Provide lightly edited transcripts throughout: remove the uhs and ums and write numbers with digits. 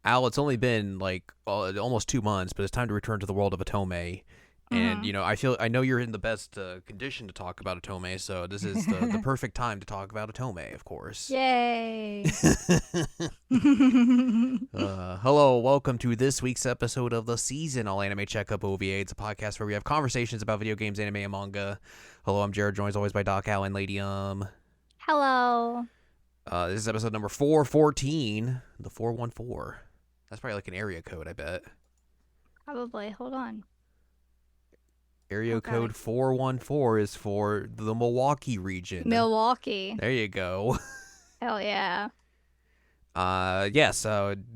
Al, it's only been like almost 2 months, but it's time to return to the world of Otome. And Mm-hmm. I know you're in the best condition to talk about Otome, so this is the perfect time to talk about Otome, of course. Yay. Hello, welcome to this week's episode of the seasonal Anime Checkup OVA. It's a podcast where we have conversations about video games, anime, and manga. Hello, I'm Jared, joined as always by Doc Al and Lady Hello. This is episode number 414, the 414. That's probably like an area code, I bet. Probably. Hold on. Area Oh god. code 414 is for the Milwaukee region. Milwaukee. There you go. Hell yeah. Yes,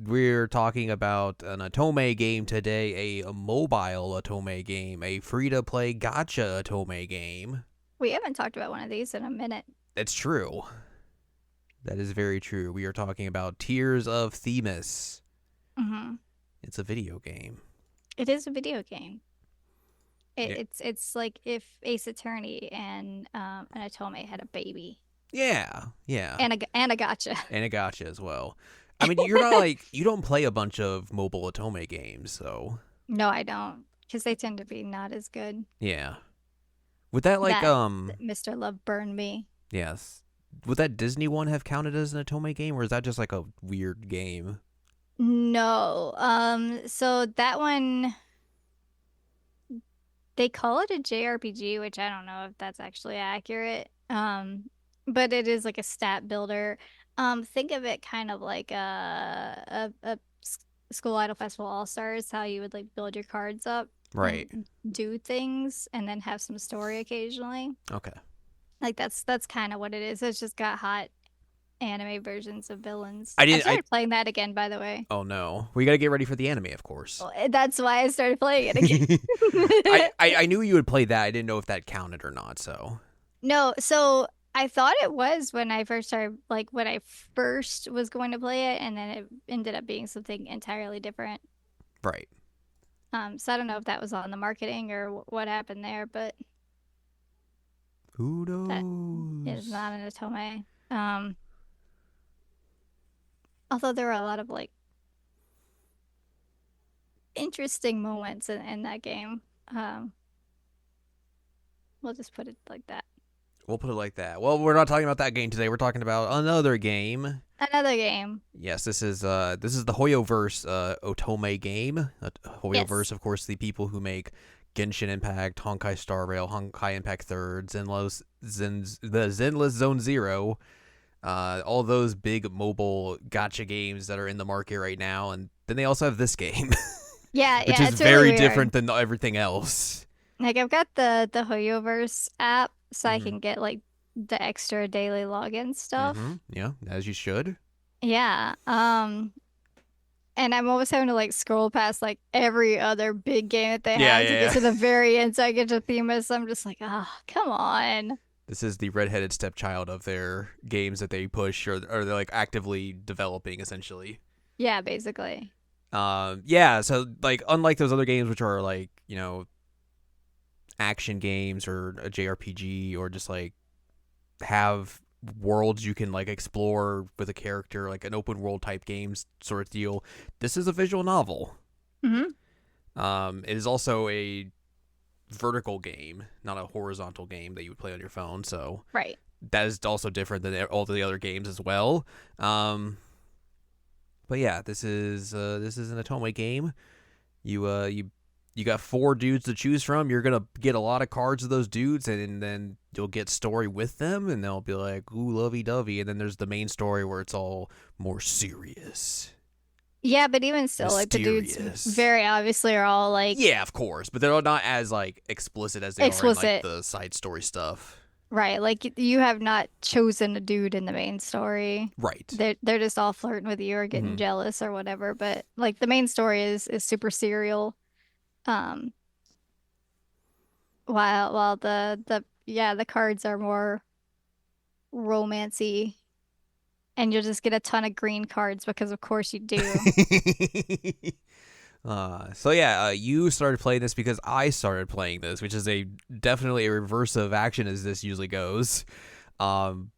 we're talking about an Otome game today, a mobile Otome game, a free-to-play gacha Otome game. We haven't talked about one of these in a minute. That's true. That is very true. We are talking about Tears of Themis. Mm-hmm. It's a video game. It is a video game. Yeah. It's like if Ace Attorney and an Otome had a baby. Yeah. And a gotcha. And a gacha as well. I mean, you're not like, you don't play a bunch of mobile Otome games, so. No, I don't. Because they tend to be not as good. Yeah. Would that Mr. Love burned me. yes. Would that Disney one have counted as an Otome game, or is that just like a weird game? No. So that one, they call it a JRPG, which I don't know if that's actually accurate. But it is like a stat builder. Think of it kind of like a School Idol Festival All Stars, how you would like build your cards up Right. and do things and then have some story occasionally. Okay. Like that's kind of what it is. It's just got hot anime versions of villains. I I didn't. I started playing that again, by the way. Oh no. We gotta get ready for the anime, of course. Well, that's why I started playing it again. I knew you would play that. I didn't know if that counted or not. So. No, so I thought it was when I first started, like when I first was going to play it, and then it ended up being something entirely different. Right. So I don't know if that was on the marketing or what happened there, but Who that is knows? not an Otome. Although there were a lot of like interesting moments in that game. Um, we'll just put it like that. We'll put it like that. Well, we're not talking about that game today. We're talking about another game. Another game. Yes, this is the Hoyoverse Otome game. Yes. Hoyoverse, of course, the people who make Genshin Impact, Honkai Star Rail, Honkai Impact Third, the Zenless Zone Zero, all those big mobile gacha games that are in the market right now, and then they also have this game, Yeah, which yeah, is it's really very weird. different than everything else. Like I've got the Hoyoverse app so I Mm-hmm. can get like the extra daily login Mm-hmm. stuff. Yeah, as you should. Yeah. And I'm always having to like scroll past like every other big game that they Yeah, have to yeah, get yeah. to the very end so I get to Themis. I'm just like, oh, come on. This is the redheaded stepchild of their games that they push or they're like actively developing essentially. Yeah, basically. Yeah, so like unlike those other games which are like, action games or a JRPG or just like have worlds you can like explore with a character, like an open world type games sort of deal. This is a visual novel. Hmm. It is also a vertical game, not a horizontal game that you would play on your phone. So Right. that is also different than all the other games as well. But yeah, this is an Otome game. You got four dudes to choose from. You're gonna get a lot of cards of those dudes, and then you'll get story with them, and they'll be like, "Ooh, lovey-dovey." And then there's the main story where it's all more serious, Yeah, but even still, like the dudes mysterious. very obviously are all like Yeah, of course, but they're not as like explicit as they are in like explicit. the side story stuff. Right. Like you have not chosen a dude in the main story. Right. They're just all flirting with you or getting Hmm. jealous or whatever. But like the main story is super serial. Um, while the yeah, the cards are more romancy and you'll just get a ton of green cards because of course you do. So yeah, you started playing this because I started playing this, which is a definitely a reverse of action as this usually goes. Um,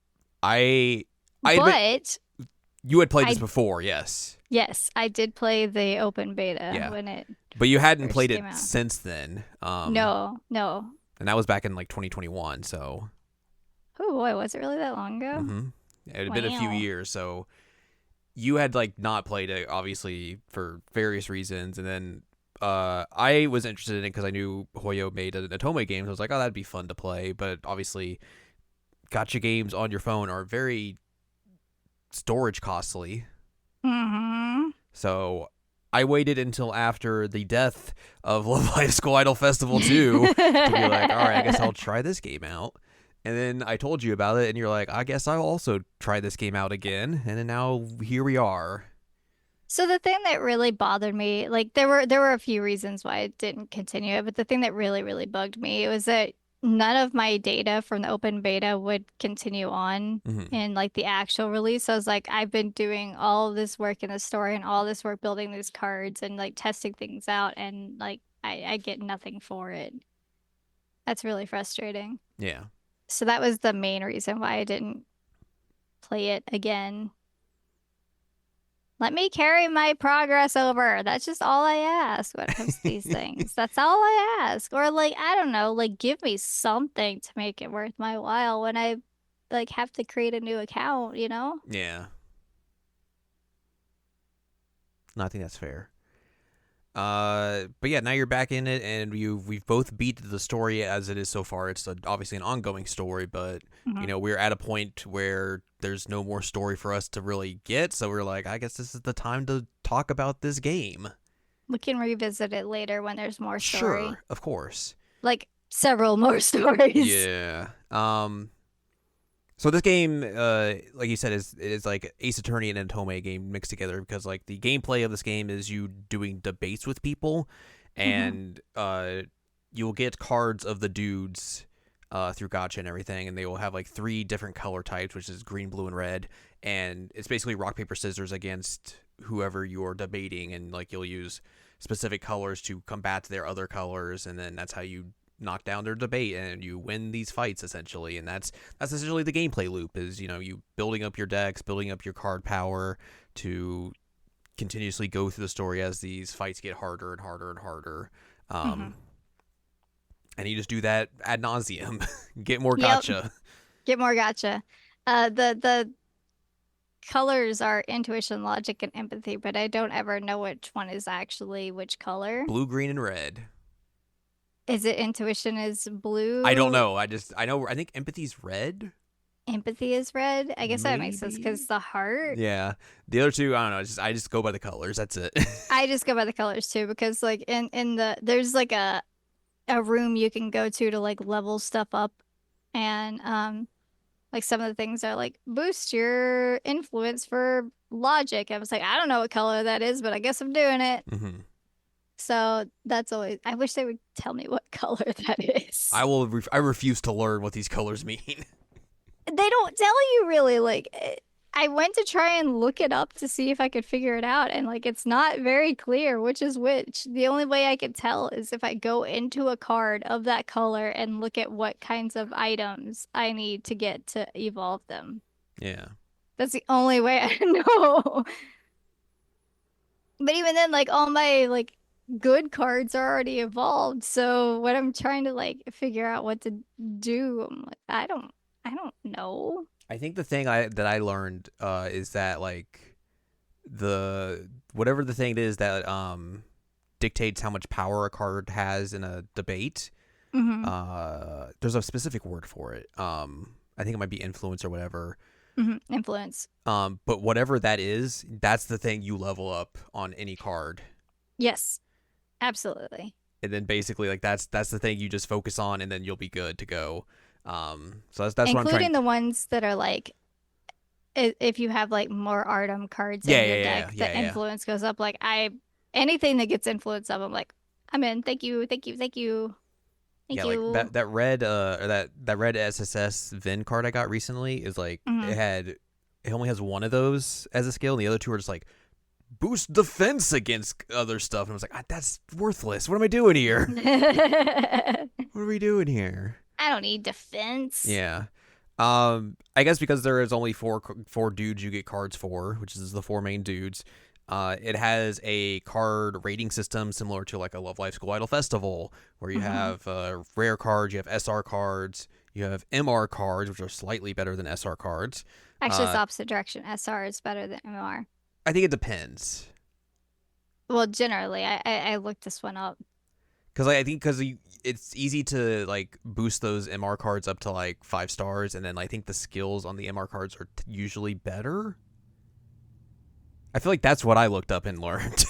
I I admit, But You had played this I before, yes. Yes, I did play the open beta Yeah. when it But you hadn't first played came it out. since then. No, no. And that was back in like 2021, so Oh boy, was it really that long ago? mhm. It had been a few Wow. years, so you had like not played it obviously for various reasons, and then I was interested in it because I knew Hoyo made an Atome game. So I was like, oh, that'd be fun to play. But obviously, gotcha games on your phone are very storage costly. Mm-hmm. So I waited until after the death of Love Live School Idol Festival 2 to be like, all right, I guess I'll try this game out. And then I told you about it, and you're like, I guess I'll also try this game out again. And then now here we are. So the thing that really bothered me, like there were a few reasons why I didn't continue it, but the thing that really bugged me was that none of my data from the open beta would continue on Mm-hmm. in like the actual release. So I was like, I've been doing all of this work in the story and all this work building these cards and like testing things out, and like I get nothing for it. That's really frustrating. Yeah. So that was the main reason why I didn't play it again. Let me carry my progress over. That's just all I ask when it comes to these things. That's all I ask. Or like, I don't know, like give me something to make it worth my while when I like have to create a new account, you know? Yeah. No, I think that's fair. But yeah, now you're back in it, and we've both beat the story as it is so far. It's obviously an ongoing story, but Mhm. we're at a point where there's no more story for us to really get. So we're like, I guess this is the time to talk about this game. We can revisit it later when there's more story. Sure, of course. Like several more stories. Yeah. So this game, like you said, is like Ace Attorney and Atome game mixed together, because like the gameplay of this game is you doing debates with people, Hmm. and you'll get cards of the dudes through gotcha and everything, and they will have like 3 different color types, which is green, blue, and red, and it's basically rock paper scissors against whoever you're debating, and like you'll use specific colors to combat their other colors, and then that's how you knock down their debate and you win these fights essentially. And that's essentially the gameplay loop, is you building up your decks, building up your card power to continuously go through the story as these fights get harder and harder and harder. Hmm. And you just do that ad nauseum. Get more Yep. gotcha. Get more gotcha. The colors are intuition, logic, and empathy, but I don't ever know which one is actually which color. Blue, green, and red. Is it intuition is I don't blue? know. I think empathy's red. Empathy is red? I guess that makes sense Maybe. because the heart. Yeah. The other two, I don't know. I just go by the colors. That's it. I just go by the colors too because like in the there's like a room you can go to like level stuff up, and like some of the things are like boost your influence for logic. I was like, I don't know what color that is, but I guess I'm doing it. hmm So that's always, I wish they would tell me what color that is. I refuse to learn what these colors mean. They don't tell you really. Like, I went to try and look it up to see if I could figure it out, and like, it's not very clear which is which. The only way I could tell is if I go into a card of that color and look at what kinds of items I need to get to evolve them. Yeah. That's the only way I know. But even then, like all my like good cards are already evolved. So when I'm trying to like figure out what to do, I'm like, I don't know. I think the thing I learned is that like the whatever the thing is that dictates how much power a card has in a debate. Hmm. There's a specific word for it. I think it might be influence or whatever. Hmm. Influence. But whatever that is, that's the thing you level up on any card. Yes, absolutely. And then basically like that's the thing you just focus on, and then you'll be good to go. So that's what I'm trying. Including the ones that are like if you have like more Artem cards Yeah, in your yeah, yeah, deck, yeah, the yeah. influence goes up. Like I anything that gets influence up, I'm like, I'm in. Thank you, thank you, thank you, thank Yeah, like you. that red or that red SSS Vin card I got recently is like Hmm. it only has one of those as a skill, and the other two are just like boost defense against other stuff. And I was like, that's worthless. What am I doing here? I What are we doing here? don't need defense. Yeah. I guess because there is only four dudes you get cards for, which is the four main dudes. It has a card rating system similar to like a Love Life School Idol Festival, where you Hmm. have rare cards, you have SR cards, you have MR cards, which are slightly better than SR cards. Actually, it's Uh, the opposite direction. SR is better than MR. I think it depends. Well, generally, I looked this one up. Because I think it's easy to like boost those MR cards up to like 5 stars, and then I think the skills on the MR cards are usually better. I feel like that's what I looked up and learned.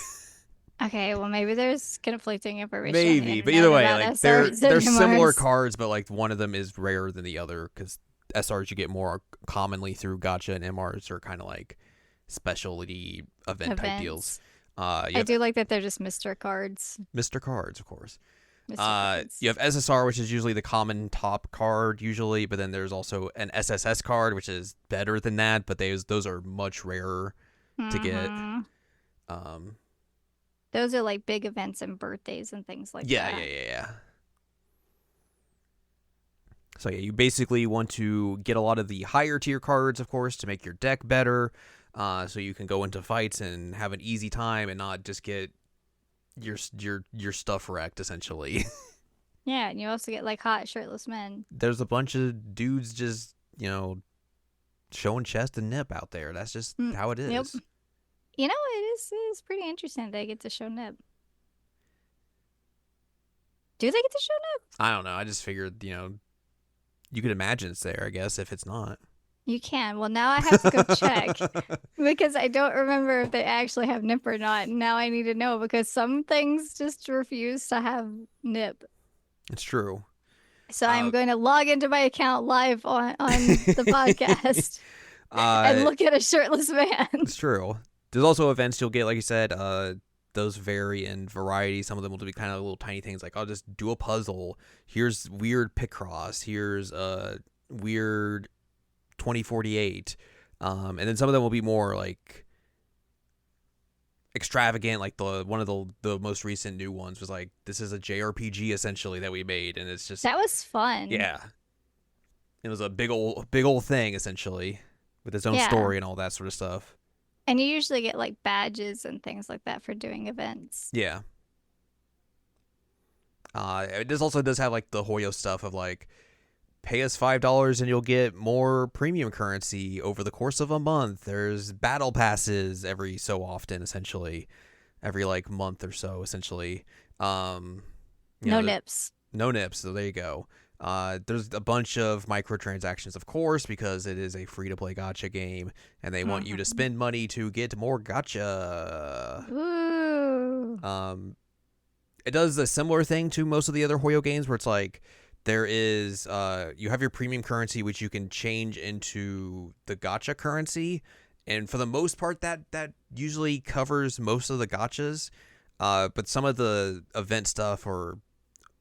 Okay, well, maybe there's conflicting information on the Maybe, but internet either way, about like SRs and they're similar MRs. cards, but like one of them is rarer than the other because SRs you get more commonly through gacha, and MRs are kind of like specialty event type deals. Events. You I have do like that they're just Mr. Cards. Mr. Cards, of course. Mr. You Cards. have SSR, which is usually the common top card, usually, but then there's also an SSS card, which is better than that, but those are much rarer to get. Hmm. Um, Those are like big events and birthdays and things like yeah, yeah, that. yeah, yeah. So yeah, you basically want to get a lot of the higher tier cards, of course, to make your deck better, so you can go into fights and have an easy time and not just get your stuff wrecked, essentially. Yeah, and you also get like hot shirtless men. There's a bunch of dudes just showing chest and nip out there. That's just Mm, how it yep. is. You know, it is pretty interesting that they get to show nip. Do they get to show nip? I don't know. I just figured, you could imagine it's there, I guess, if it's not. You can. Well, now I have to go check because I don't remember if they actually have nip or not. Now I need to know because some things just refuse to have nip. It's true. So I'm Uh, going to log into my account live on the podcast and uh, look at a shirtless man. it's true. There's also events you'll get, like you said, those vary in variety. Some of them will be kind of little tiny things like, I'll just do a puzzle. Here's weird Picross. Here's weird 2048. And then some of them will be more like extravagant, like the one of the most recent new ones was like, this is a JRPG essentially that we made, and it's just, That was fun. yeah, it was a big old thing essentially with its own Yeah. story and all that sort of stuff. And you usually get like badges and things like that for doing events. Yeah. This also does have like the Hoyo stuff of like, pay us $5 and you'll get more premium currency over the course of a month. There's battle passes every so often, essentially, every like month or so, essentially. Um, No the, nips. no nips. So there you go. There's a bunch of microtransactions, of course, because it is a free-to-play gacha game, and they want you to Mhm. spend money to get more gacha. Ooh. It does a similar thing to most of the other Hoyo games, where it's like there is you have your premium currency, which you can change into the gacha currency, and for the most part, that usually covers most of the gachas. But some of the event stuff or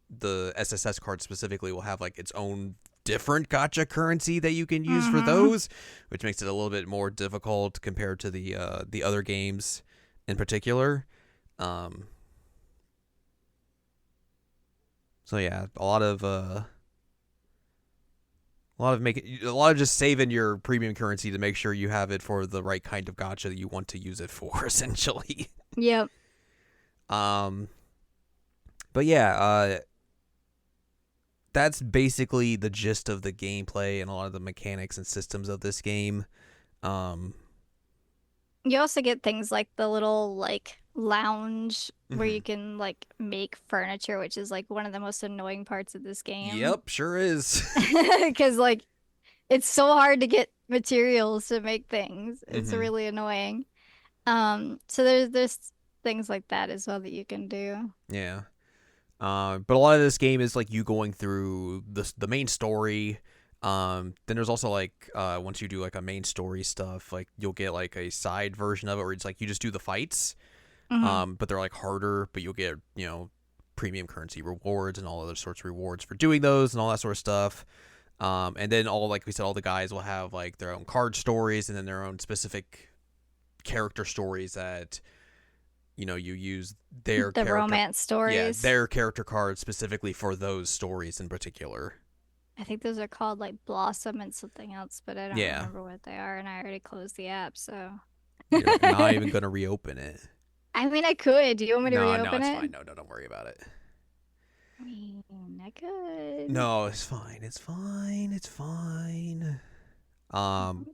the SSS card specifically will have like its own different gacha currency that you can use for Hmm. those, which makes it a little bit more difficult compared to the other games in particular. Um, so yeah, a lot of just saving your premium currency to make sure you have it for the right kind of gacha that you want to use it for, essentially. Yep. Um, but yeah, that's basically the gist of the gameplay and a lot of the mechanics and systems of this game. Um, You also get things like the little like lounge where mhm. you can like make furniture, which is like one of the most annoying parts of this game. Yep, sure is. Because like it's so hard to get materials to make things. It's Hmm. really annoying. So there's things like that as well that you can do. Yeah. But a lot of this game is like you going through the main story. Then there's also like once you do like a main story stuff, like you'll get like a side version of it where it's like you just do the fights. Hmm. But they're like harder, but you'll get premium currency rewards and all other sorts of rewards for doing those and all that sort of stuff. And then all like we said, all the guys will have like their own card stories and then their own specific character stories that you use their The character, romance yeah, stories. their character cards specifically for those stories in particular. I think those are called like Blossom and something else, but I don't Yeah. remember what they are, and I already closed the app, so. You're not even gonna reopen it. I mean, I could. Do you want me to No, no, reopen it's it? fine. No, no, don't worry about it. I mean, I could. No, it's fine. It's fine. It's fine. Um,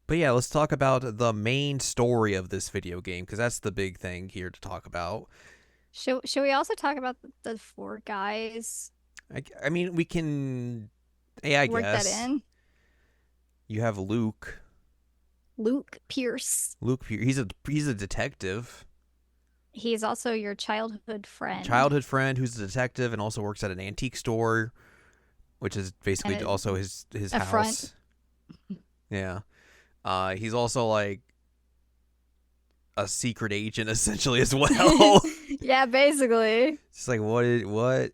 but yeah, let's talk about the main story of this video game because that's the big thing here to talk about. Should we also talk about the four guys? I mean, we can. Hey, I Work that guess in. you have Luke. Luke Pierce. He's a detective, He's also your childhood friend. childhood friend who's a detective and also works at an antique store, which is basically And also his a front. house. Yeah. He's also like a secret agent essentially as well. Yeah, basically. It's like what?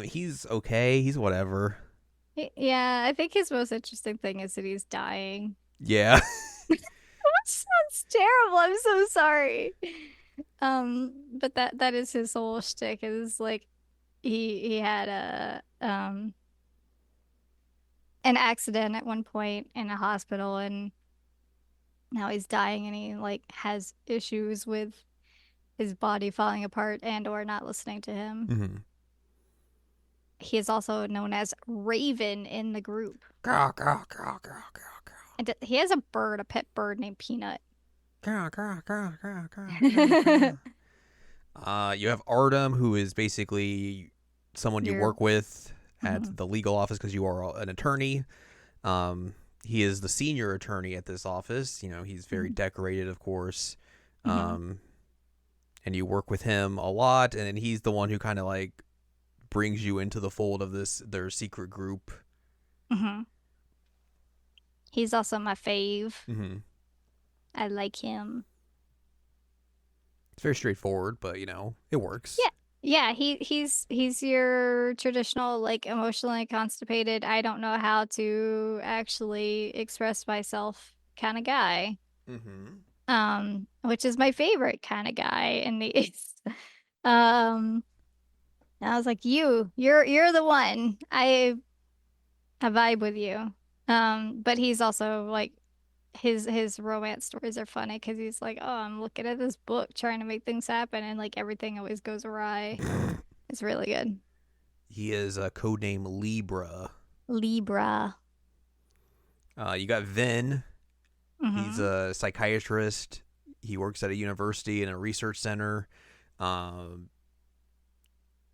He's okay. He's whatever. Yeah, I think his most interesting thing is that he's dying. Yeah. That sounds terrible. I'm so sorry. But that is his whole shtick is like he had a an accident at one point in a hospital and now he's dying and he like has issues with his body falling apart and or not listening to him. Mm-hmm. He is also known as Raven in the group. Girl, girl, girl, girl, girl, And he has a bird, a pet bird named Peanut. girl, girl, girl, girl, girl, girl, girl. You have Artem, who is basically someone you You're work with at the legal office because you are an attorney. He is the senior attorney at this office. You know, he's very decorated, of course. And you work with him a lot, and then he's the one who kind of like brings you into the fold of their secret group. He's also my fave. Mm-hmm. I like him. It's very straightforward, but you know, it works. Yeah. Yeah, he's your traditional like emotionally constipated, I don't know how to actually express myself kind of guy. Which is my favorite kind of guy in these. Um, and I was like, you're the one. I vibe with you. But he's also like his romance stories are funny because he's like, oh, I'm looking at this book trying to make things happen, and like everything always goes awry. It's really good. He is a codename Libra. Libra. You got Vin. He's a psychiatrist. He works at a university and a research center.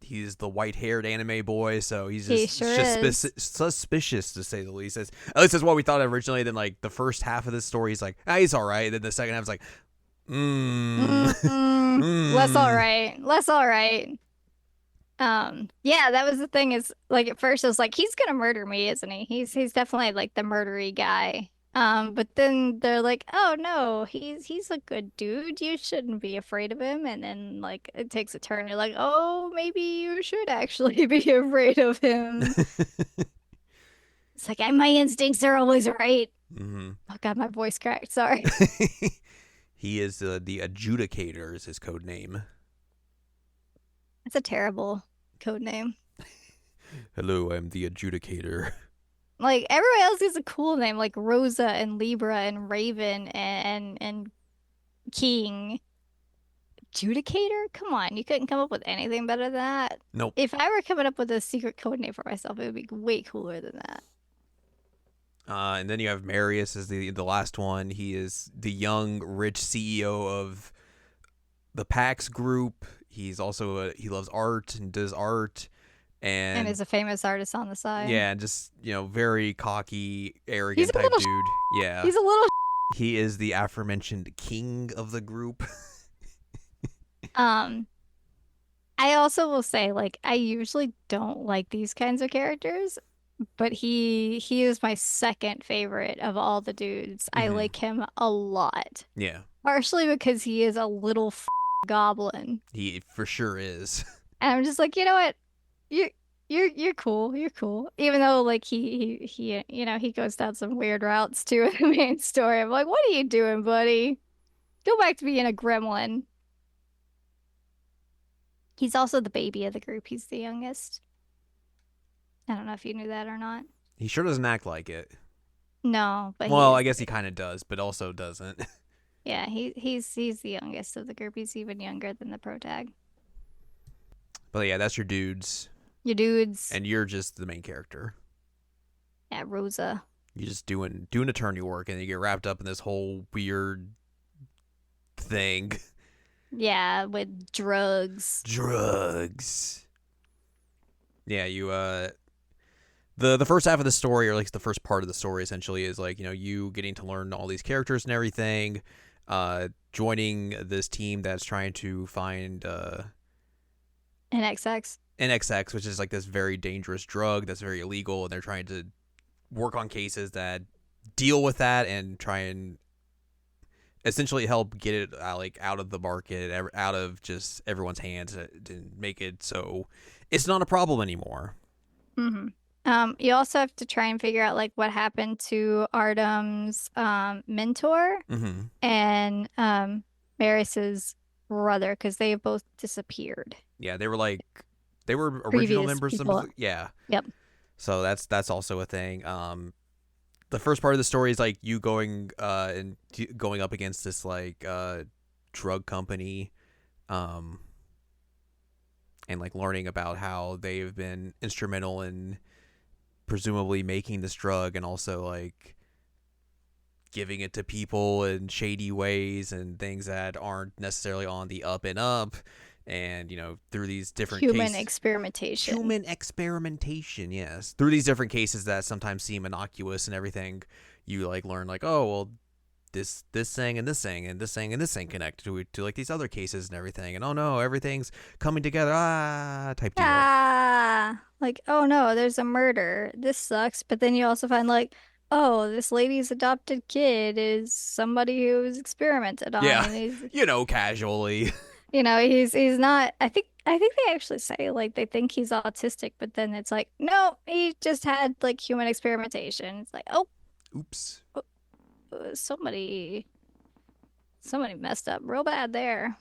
He's the white-haired anime boy, so he's just suspicious to say the least. At least that's what we thought originally. Then, like the first half of this story, he's like, he's all right. Then the second half is like, less all right, less all right. Yeah, that was the thing. Is like at first I was like, he's gonna murder me, isn't he? He's definitely like the murdery guy. But then they're like, oh no, he's a good dude. You shouldn't be afraid of him. And then like it takes a turn. You're like, oh, maybe you should actually be afraid of him. It's like my instincts are always right. Oh God, my voice cracked. Sorry. He is the adjudicator is his code name. That's a terrible code name. Hello, I'm the adjudicator. Like everybody else has a cool name, like Rosa and Libra and Raven and King. Adjudicator? Come on, you couldn't come up with anything better than that. Nope. If I were coming up with a secret code name for myself, it would be way cooler than that. And then you have Marius as the last one. He is the young, rich CEO of the PAX group. He's also he loves art and does art. And is a famous artist on the side. Yeah, just, you know, very cocky, arrogant type dude. Yeah. He's a little He is the aforementioned king of the group. I also will say, like, I usually don't like these kinds of characters, but he is my second favorite of all the dudes. I like him a lot. Yeah. Partially because he is a little goblin. He for sure is. And I'm just like, you know what? You're cool. You're cool. Even though like he you know, he goes down some weird routes too in the main story. I'm like, what are you doing, buddy? Go back to being a gremlin. He's also the baby of the group. He's the youngest. I don't know if you knew that or not. He sure doesn't act like it. No, but he Well, I is guess he the kind of does, but also doesn't. yeah, he's the youngest of the group. He's even younger than the protag. But yeah, that's your dudes, Your dudes. and you're just the main character. Yeah, Rosa. You're just doing attorney work, and you get wrapped up in this whole weird thing. Yeah, with drugs. Drugs. Yeah, you the first half of the story, or like the first part of the story, essentially is like you getting to learn all these characters and everything, joining this team that's trying to find And XX. NXX, which is like this very dangerous drug that's very illegal, and they're trying to work on cases that deal with that and try and essentially help get it like out of the market, out of just everyone's hands, to make it so it's not a problem anymore. Mm-hmm. You also have to try and figure out like what happened to Artem's mentor Mm-hmm. and Maris's brother because they have both disappeared. Yeah, they were original Previous members people. of yeah. Yep. So that's also a thing. The first part of the story is like you going and going up against this like drug company, um, and like learning about how they've been instrumental in presumably making this drug, and also like giving it to people in shady ways and things that aren't necessarily on the up and up. And through these different Human cases, experimentation. human experimentation, yes, through these different cases that sometimes seem innocuous and everything, you like learn like, oh well, this thing and this thing and this thing and this thing connect to like these other cases and everything, and oh no, everything's coming together, type deal. Like, oh no, there's a murder. This sucks. But then you also find like, oh, this lady's adopted kid is somebody who was experimented on, Yeah. and he's, Casually. he's not. I think they actually say like they think he's autistic, but then it's like, no, he just had like human experimentation. It's like, oh, Oops. somebody messed up real bad there.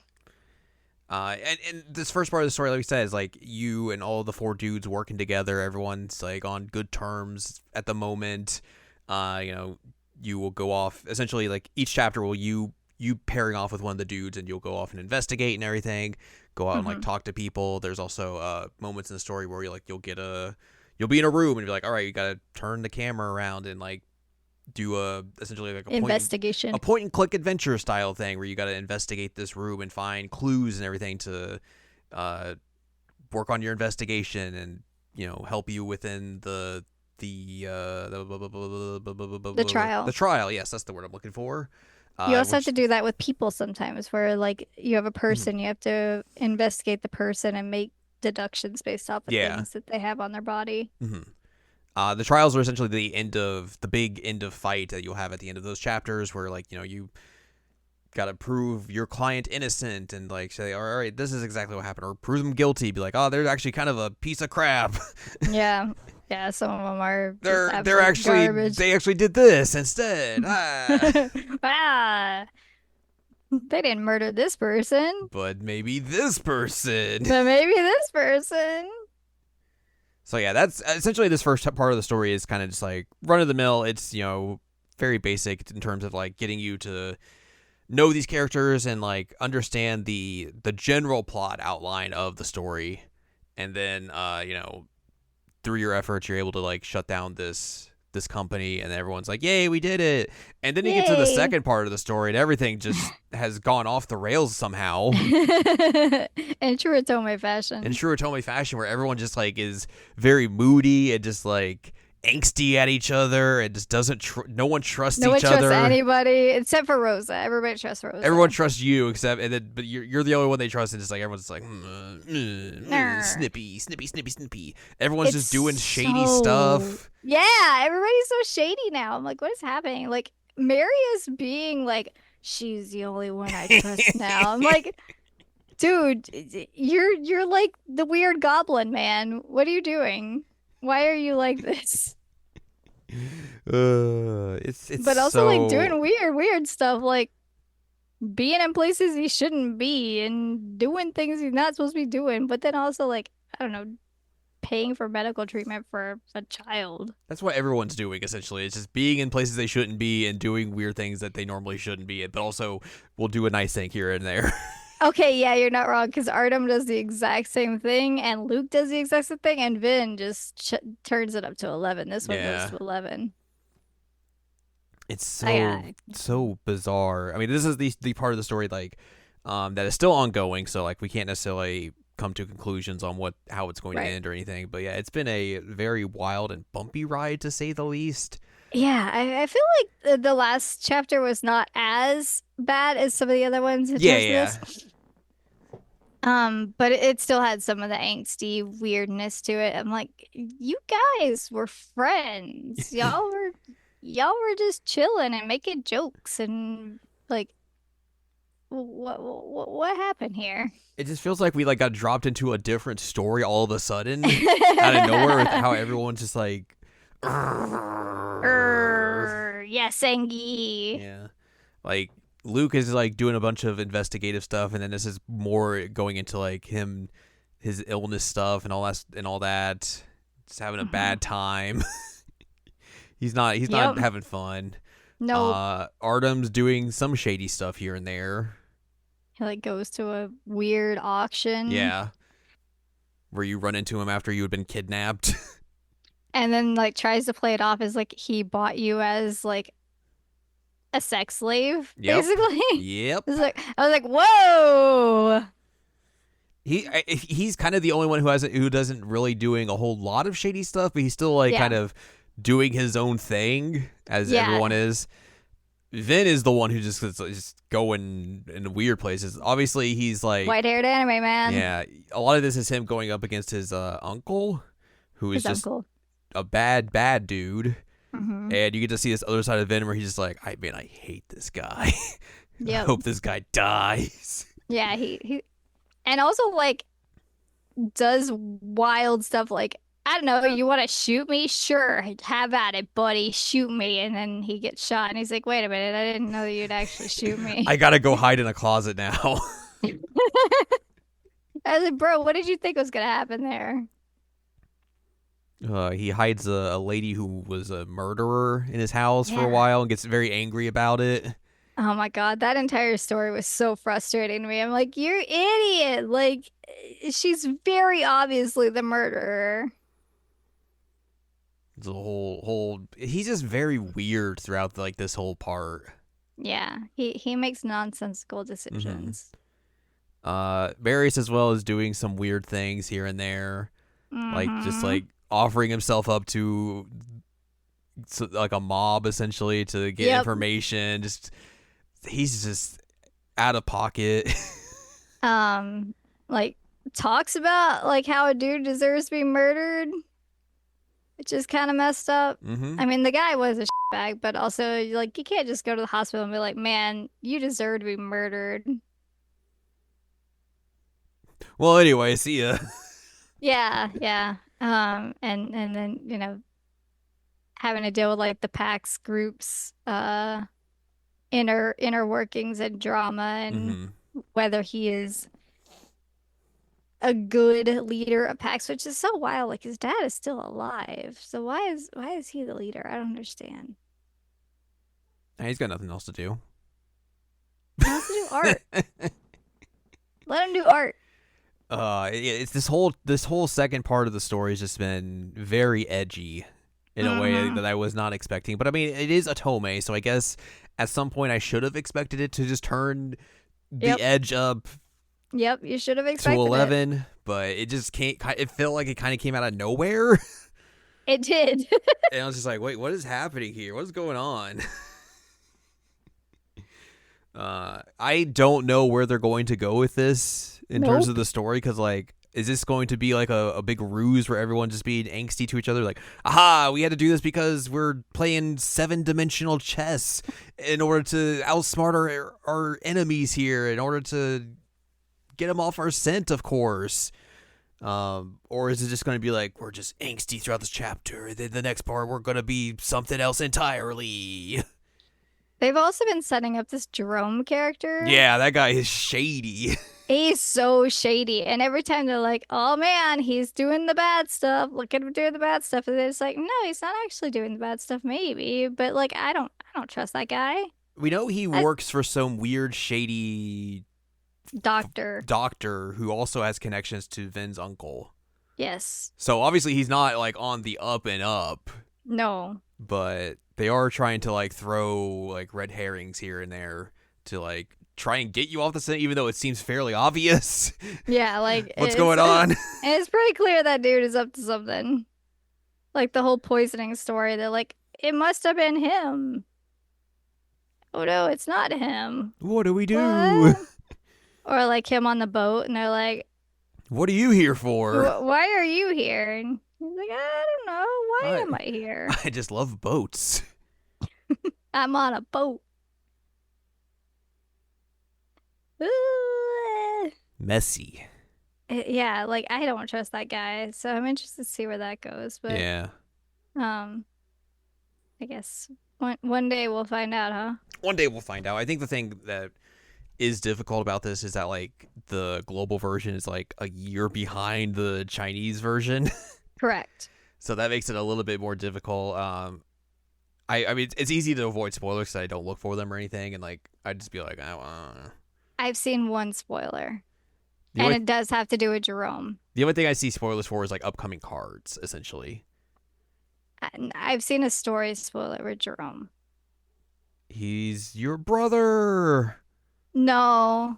And this first part of the story, like we said, is like you and all the four dudes working together. Everyone's like on good terms at the moment. You will go off. Essentially, like each chapter will you pairing off with one of the dudes, and you'll go off and investigate and everything. Go out and like Hmm. talk to people. There's also moments in the story where you'll be in a room and be like, all right, you gotta turn the camera around and like do a essentially like Investigation. a point and click adventure style thing where you got to investigate this room and find clues and everything to uh, work on your investigation, and help you within The trial. the trial. Yes, that's the word I'm looking for. You also have Which to do that with people sometimes, where like you have a mhm, person, you have to investigate the person and make deductions based off of yeah. things that they have on their body. Hmm. The trials are essentially the big end of fight that you'll have at the end of those chapters, where like you gotta prove your client innocent and like say, all right, this is exactly what happened, or prove them guilty. Be like, oh, they're actually kind of a piece of crap. Yeah. Yeah, some of them are just they're absolute actually garbage. they actually did this instead. Ah, they didn't murder this person, But maybe this person. but maybe this person. So yeah, that's essentially this first part of the story is kind of just like run of the mill. It's very basic in terms of like getting you to know these characters and like understand the general plot outline of the story, and then through your efforts you're able to like shut down this company, and everyone's like, yay, we did it. And then you get to the Yay. second part of the story and everything just has gone off the rails somehow. In true Otome fashion. In true Otome fashion, where everyone just like is very moody and just like angsty at each other, and just doesn't no one trusts No one each trusts other. anybody except for Rosa. Everybody trusts Rosa. Everyone trusts you except, and then but you're the only one they trust, and just like everyone's just like Nah. snippy. Everyone's It's just doing shady so stuff. Yeah, everybody's so shady now. I'm like, what is happening? Like, Mary is being like, she's the only one I trust now. I'm like, dude, you're like the weird goblin man. What are you doing? Why are you like this? It's But also like so doing weird stuff, like being in places he shouldn't be and doing things he's not supposed to be doing. But then also like, I don't know, paying for medical treatment for a child. That's what everyone's doing, essentially. It's just being in places they shouldn't be and doing weird things that they normally shouldn't be in, but also will do a nice thing here and there. Okay, yeah, you're not wrong because Artem does the exact same thing and Luke does the exact same thing and Vin just turns it up to 11. This one goes Yeah. to 11. It's I so bizarre. I mean, this is the part of the story like that is still ongoing, so like we can't necessarily come to conclusions on how it's going to Right. end or anything. But yeah, it's been a very wild and bumpy ride to say the least. Yeah, I feel like the last chapter was not as bad as some of the other ones in Yeah, terms of yeah. this. But it still had some of the angsty weirdness to it. I'm like, you guys were friends. Y'all were just chilling and making jokes and like what happened here? It just feels like we like got dropped into a different story all of a sudden out of nowhere with how everyone's just like Yeah, Sengi. yeah. Like Luke is like doing a bunch of investigative stuff, and then this is more going into like his illness stuff and all that. Just having a Hmm. bad time. He's not Yep. having fun. Nope. Artem's doing some shady stuff here and there. He like goes to a weird auction Yeah, where you run into him after you had been kidnapped. and then like tries to play it off as like he bought you as like a sex slave, Yep. basically. Yep. It's like I was like, whoa. He's kind of the only one who doesn't really doing a whole lot of shady stuff, but he's still like Yeah. kind of doing his own thing as Yeah. everyone is. Vin is the one who just going in weird places. Obviously, he's like White-haired anime man. yeah. A lot of this is him going up against his uncle, who is His just uncle. a bad dude. Hmm. And you get to see this other side of Vin where he's just like, I hate this guy. I Yep. hope this guy dies. Yeah, he and also like does wild stuff like I don't know, you want to shoot me? Sure, have at it, buddy. Shoot me. And then he gets shot and he's like, "Wait a minute, I didn't know that you'd actually shoot I me." gotta go hide in a closet now. I was like, "Bro, what did you think was gonna happen there?" He hides a lady who was a murderer in his house for a Yeah. while and gets very angry about it. Oh my God, that entire story was so frustrating to me. I'm like, "You're idiot." Like she's very obviously the murderer. It's a whole. He's just very weird throughout like this whole part. Yeah, he makes nonsensical Mm-hmm. decisions. Marius as well is doing some weird things here and there, like just Hmm. like offering himself up to like a mob essentially to get Yep. information. He's just out of pocket. Like talks about like how a dude deserves to be murdered, which is kind of messed up. Mm-hmm. I mean, the guy was a bag, but also like you can't just go to the hospital and be like, "Man, you deserve to be murdered." Well, anyway, see ya. Yeah, yeah. And then, having to deal with like the PAX groups, inner workings and drama and Mm-hmm. whether he is a good leader of PAX, which is so wild. Like his dad is still alive. So why is he the leader? I don't understand. He's got nothing else to do. He wants to do art. Let him do art. It's this whole second part of the story has just been very edgy in a way Hmm. that I was not expecting. But I mean, it is Otome, so I guess at some point I should have expected it to just turn the Yep. edge up Yep, you should have to expected it. 11, but it just can't. It felt like it kind of came out of nowhere, It did. and I was just like, wait, what is happening here? What's going on? I don't know where they're going to go with this in terms of Nope. the story because, like, is this going to be like a big ruse where everyone just being angsty to each other? Like, aha, we had to do this because we're playing 7-dimensional chess in order to outsmart our enemies here, in order to get them off our scent, of course. Or is it just going to be like, we're just angsty throughout this chapter, and then the next part we're going to be something else entirely? They've also been setting up this Jerome character. Yeah, that guy is shady. He's so shady. And every time they're like, oh man, he's doing the bad stuff. Look at him doing the bad stuff. And it's like, no, he's not actually doing the bad stuff, maybe. But like I don't trust that guy. We know he That works for some weird, shady doctor. doctor who also has connections to Vin's uncle. Yes. So obviously he's not like on the up and up, No. but they are trying to like throw like red herrings here and there to like try and get you off the scent, even though it seems fairly obvious Yeah, like what's going on. it's pretty clear that dude is up to something. Like the whole poisoning story, they're like, it must have been him. Oh no, it's not him. What do we do? What? Or like him on the boat, and they're like, What are you here for? Why are you here?" And he's like, "I don't know. Why I am I here? I just love boats. I'm on a boat." Ooh. Messy. Yeah, like I don't trust that guy, so I'm interested to see where that goes. But Yeah. um, I guess one day we'll find out, huh? One day we'll find out. I think the thing that is difficult about this is that like the global version is like a year behind the Chinese version. Correct. So that makes it a little bit more difficult. I mean it's easy to avoid spoilers because I don't look for them or anything, and like I'd just be like, I've seen one spoiler, the and only it does have to do with Jerome. the only thing I see spoilers for is like upcoming cards, essentially. I've seen a story spoiler with Jerome. He's your brother. No,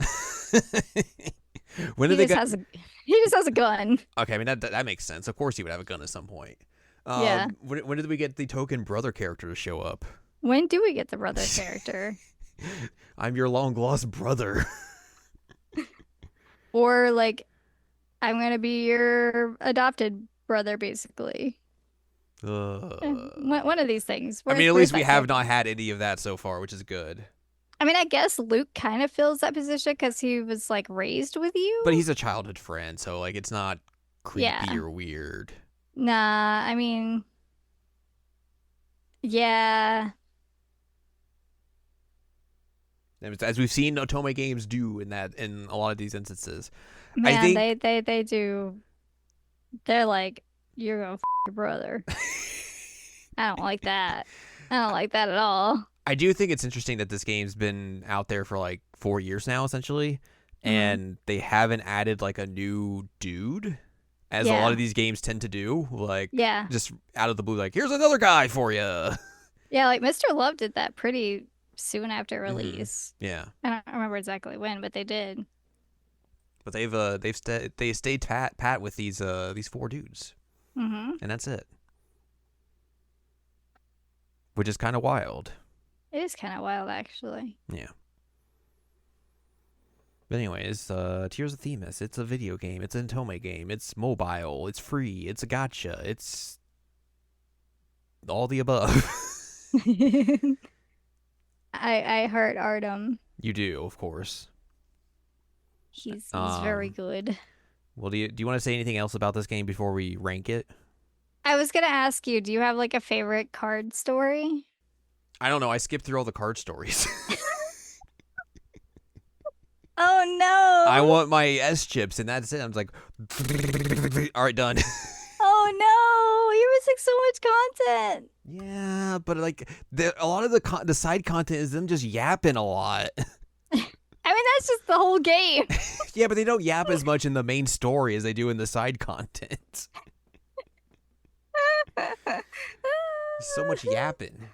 When he did they just get? has a he just has a gun. Okay, I mean that makes sense. Of course, he would have a gun at some point. Yeah. When did we get the token brother character to show up? When do we get the brother character? I'm your long lost brother. Or like, I'm gonna be your adopted brother, basically. One of these things. I mean, at Where's least we that have character? not had any of that so far, which is good. I mean, I guess Luke kind of fills that position because he was like raised with But you. he's a childhood friend, so like it's not creepy Yeah. or weird. Nah, I mean, yeah. As we've seen Otome games do in a lot of these instances. I Man, think they do. They're like, you're gonna your brother. I don't like that. I don't like that at all. I do think it's interesting that this game's been out there for like 4 years now, essentially, Hmm. and they haven't added like a new dude, as a lot Yeah. of these games tend to do. Like Yeah. just out of the blue, like here's another guy for you. Yeah, like Mr. Love did that pretty soon after Hmm. release. Yeah, I don't remember exactly when, but they did. but they stayed pat with these four dudes, Hmm. and that's it, which is kind of wild. It is kind of wild, actually. Yeah. But anyways, Tears of Themis. It's a video game. It's an Otome game. It's mobile. It's free. It's a gotcha. It's all the above. I heard Artem. You do, of course. He's very Um, good. Well, do you want to say anything else about this game before we rank it? I was gonna ask you, do you have like a favorite card story? I don't know. I skipped through all the card stories. Oh I no! want my S chips, and that's it. I'm like, all right, done. Oh no! You're missing so much content. Yeah, but like a lot of the side content is them just yapping a lot. I mean, that's just the whole game. Yeah, but they don't yap as much in the main story as they do in the side content. So much yapping.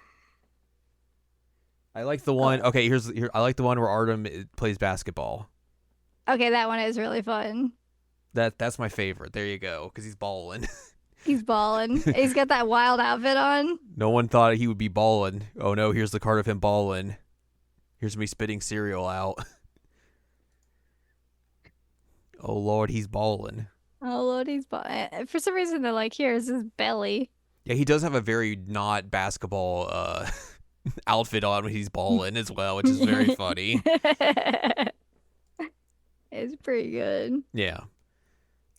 I like the one. Okay, here. I like the one where Artem plays basketball. Okay, that one is really fun. That's my favorite. There you go, because he's balling. He's balling. He's got that wild outfit on. No one thought he would be balling. Oh no, here's the card of him balling. Here's me spitting cereal out. Oh Lord, he's balling. Oh Lord, he's balling. For some reason, they're like, here's his belly. Yeah, he does have a very not basketball outfit on when he's balling as well, which is very funny. It's pretty good. Yeah.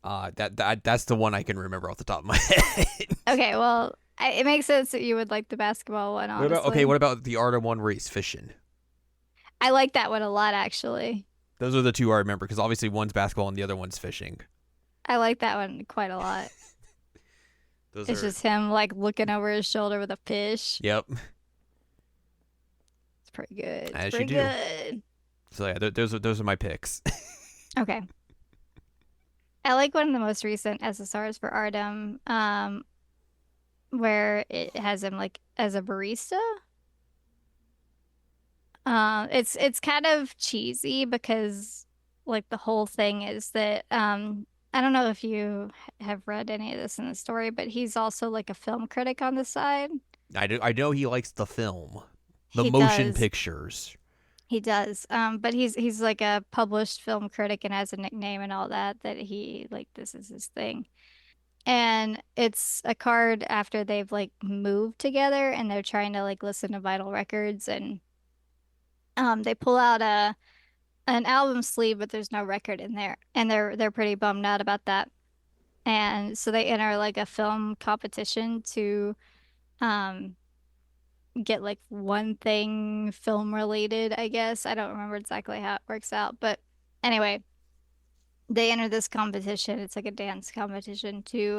That's the one I can remember off the top of my head. Okay, well, it makes sense that you would like the basketball one, honestly. What about the Artem one where he's fishing? I like that one a lot, actually. Those are the two I remember because obviously one's basketball and the other one's fishing. I like that one quite a lot. Those It's are just him like looking over his shoulder with a fish. yep, It's pretty good. It's as you pretty do. good. So yeah, those are my picks. Okay. I like one of the most recent SSRs for Artem, where it has him like as a barista. It's kind of cheesy because like the whole thing is that I don't know if you have read any of this in the story, but he's also like a film critic on the side. I know he likes the film, the He motion does. pictures. He does. But he's like a published film critic and has a nickname and all that he like this is his thing. And it's a card after they've like moved together and they're trying to like listen to vinyl records and they pull out an album sleeve but there's no record in there and they're pretty bummed out about that. And so they enter like a film competition to um get like one thing film related, I guess. I don't remember exactly how it works out, but anyway, they enter this competition. It's like a dance competition to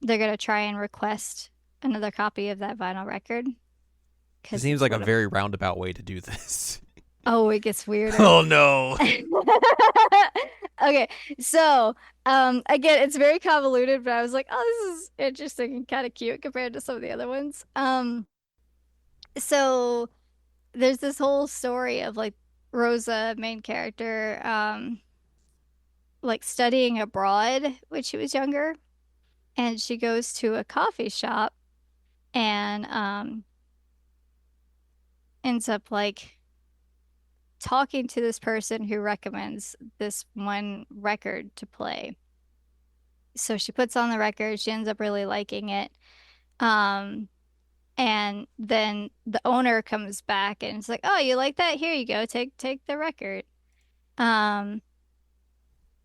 they're gonna try and request another copy of that vinyl record It because seems it's like a one of very roundabout way to do this. oh, it gets weirder. Oh no. Okay, so again, it's very convoluted, but I was like, oh, this is interesting and kind of cute compared to some of the other ones. So there's this whole story of like Rosa, main character, like studying abroad when she was younger, and she goes to a coffee shop and ends up like talking to this person who recommends this one record to play. So she puts on the record, she ends up really liking it. Um, and then the owner comes back and it's like, "Oh, you like that? Here you go. Take the record." Um,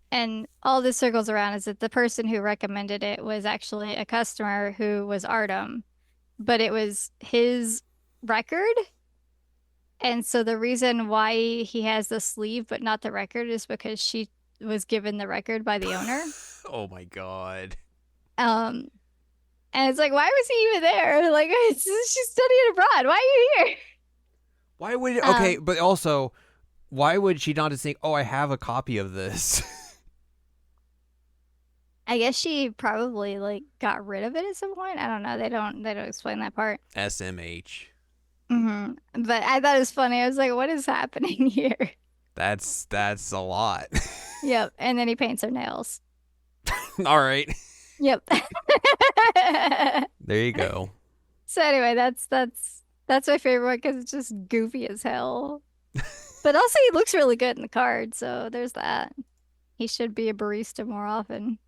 and all this circles around is that the person who recommended it was actually a customer who was Artem, but it was his record. And so the reason why he has the sleeve but not the record is because she was given the record by the owner. Oh my god. Um, and it's like, why was he even there? Like, she's studying abroad. Why are you here? Why would okay, Um, but also why would she not just think, "Oh, I have a copy of this." I guess she probably like got rid of it at some point. I don't know. They don't explain that part. SMH. But I thought it was funny. I was like, what is happening here? That's a lot. Yep. And then he paints her nails. All right. Yep. There you go. So anyway, that's my favorite one because it's just goofy as hell. But also he looks really good in the card, so there's that. He should be a barista more often.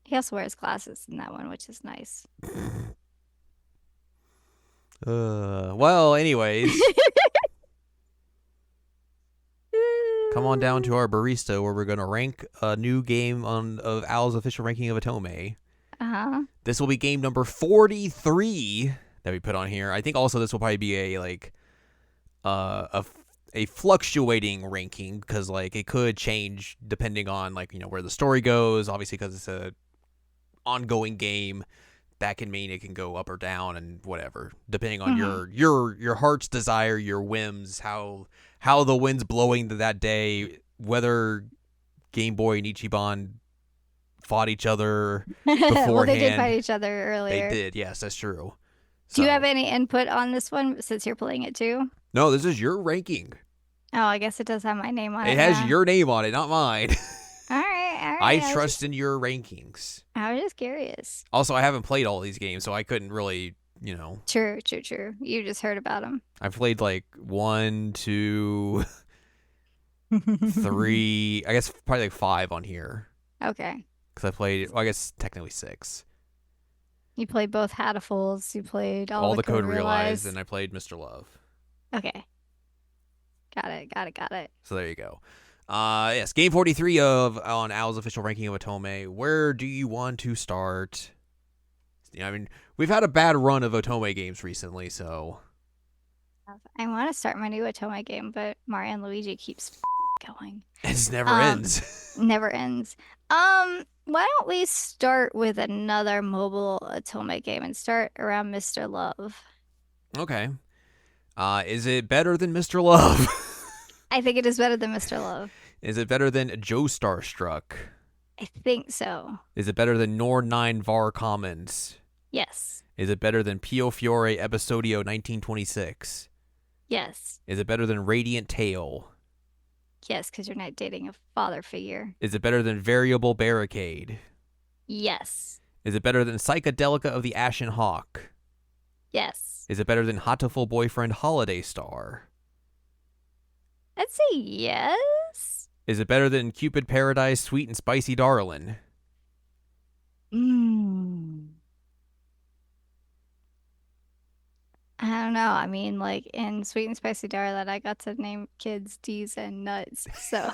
He also wears glasses in that one, which is nice. Well, anyways, come on down to our barista where we're gonna rank a new game of Al's official ranking of Atome. Uh-huh. This will be game number 43 that we put on here. I think also this will probably be a like a fluctuating ranking because like it could change depending on like where the story goes. Obviously, because it's a ongoing game, that can mean it can go up or down and whatever depending on your heart's desire, your whims, how the wind's blowing that day, whether Game Boy and Ichiban fought each other beforehand. Well, they did fight each other earlier. They did, yes, that's true. Do you have any input on this one since you're playing it too? No, this is your ranking. Oh, I guess it does have my name on it. It has now. your name on it, not mine. All right. I trust in your rankings. I was just curious. Also, I haven't played all these games, so I couldn't really, True. You just heard about them. I played like 1, 2, 3, I guess probably like 5 on here. Okay. Because I played, well, I guess technically 6. You played both Hatifuls. You played All the the Code Realized. Realized, and I played Mr. Love. Okay. Got it. So there you go. Yes, game 43 on Al's official ranking of Otome. Where do you want to start? I mean, we've had a bad run of Otome games recently, so I want to start my new Otome game, but Mario and Luigi keeps going. It never ends. Never ends. Why don't we start with another mobile Otome game and start around Mr. Love? Okay. Is it better than Mr. Love? I think it is better than Mr. Love. Is it better than Joe Starstruck? I think so. Is it better than Nor 9 Var Commons? Yes. Is it better than Pio Fiore Episodio 1926? Yes. Is it better than Radiant Tail? Yes, because you're not dating a father figure. Is it better than Variable Barricade? Yes. Is it better than Psychedelica of the Ashen Hawk? Yes. Is it better than Hatoful Boyfriend Holiday Star? I'd say yes. Is it better than Cupid Paradise Sweet and Spicy Darlin'? I don't know. I mean, like in Sweet and Spicy Darling, I got to name kids D's and Nuts. So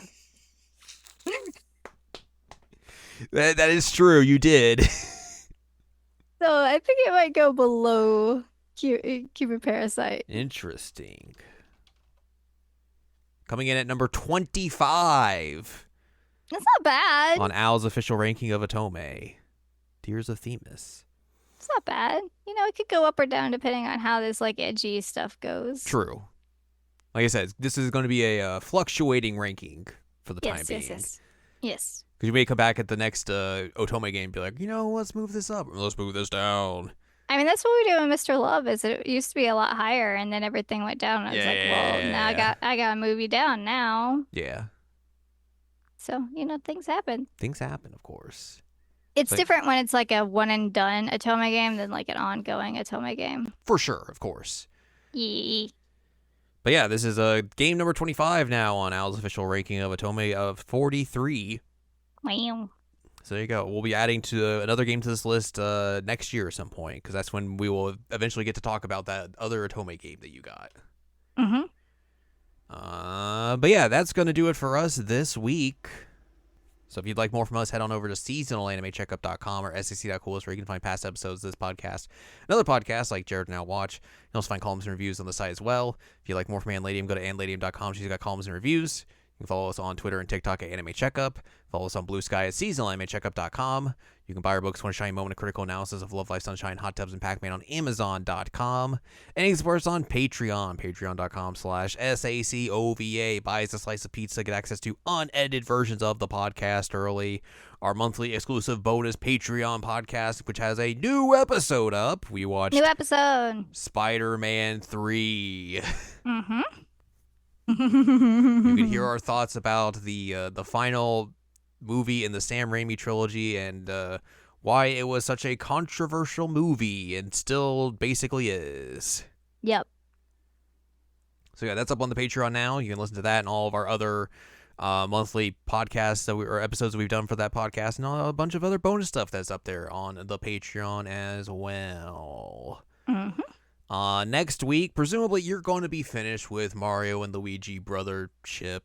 That is true. You did. I think it might go below Cupid Parasite. Interesting. Coming in at number 25 That's not bad. on Al's official ranking of Otome, Tears of Themis. It's not bad. You know, it could go up or down depending on how this like edgy stuff goes. True. Like I said, this is going to be a fluctuating ranking for the time being. Yes. Because you may come back at the next Otome game and be like, let's move this up. Or let's move this down. I mean, that's what we do in Mr. Love. Is it used to be a lot higher, and then everything went down. And I was like, well, now I got to move you down now. Yeah. So things happen. Things happen, of course. It's different when it's like a one and done Otome game than like an ongoing Otome game. For sure, of course. Yee. But yeah, this is game number 25 now on Al's official ranking of Otome of 43. Wow. So there you go. We'll be adding to another game to this list next year at some point, because that's when we will eventually get to talk about that other Otome game that you got. Mm-hmm. But yeah, that's going to do it for us this week. So if you'd like more from us, head on over to seasonalanimecheckup.com or sec.coolest, where you can find past episodes of this podcast and other podcasts like Jared Now Watch. You can also find columns and reviews on the site as well. If you'd like more from Anladium, go to anladium.com. She's got columns and reviews. You can follow us on Twitter and TikTok at Anime Checkup. Follow us on Blue Sky at seasonalanimecheckup.com. You can buy our books, One Shiny Moment, a critical analysis of Love, Life, Sunshine, Hot Tubs, and Pac-Man on Amazon.com. And you can support us on Patreon, patreon.com/SACOVA. Buy us a slice of pizza, get access to unedited versions of the podcast early. Our monthly exclusive bonus Patreon podcast, which has a new episode up. We watched New episode. Spider-Man 3. Mm-hmm. You can hear our thoughts about the final movie in the Sam Raimi trilogy and why it was such a controversial movie and still basically is. Yep. So yeah, that's up on the Patreon now. You can listen to that and all of our other monthly podcasts or episodes that we've done for that podcast, and a bunch of other bonus stuff that's up there on the Patreon as well. Mm-hmm. Next week, presumably you're going to be finished with Mario and Luigi brothership.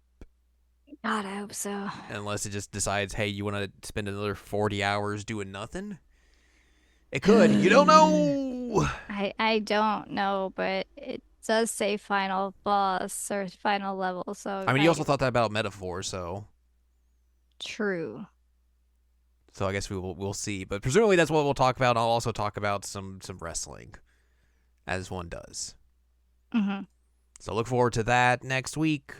God, I hope so. Unless it just decides, hey, you want to spend another 40 hours doing nothing? It could. You don't know. I don't know, but it does say final boss or final level, so I mean, you also thought that about Metaphor, so true. I guess we'll see. But presumably that's what we'll talk about. I'll also talk about some wrestling, as one does. Mm-hmm. So look forward to that next week.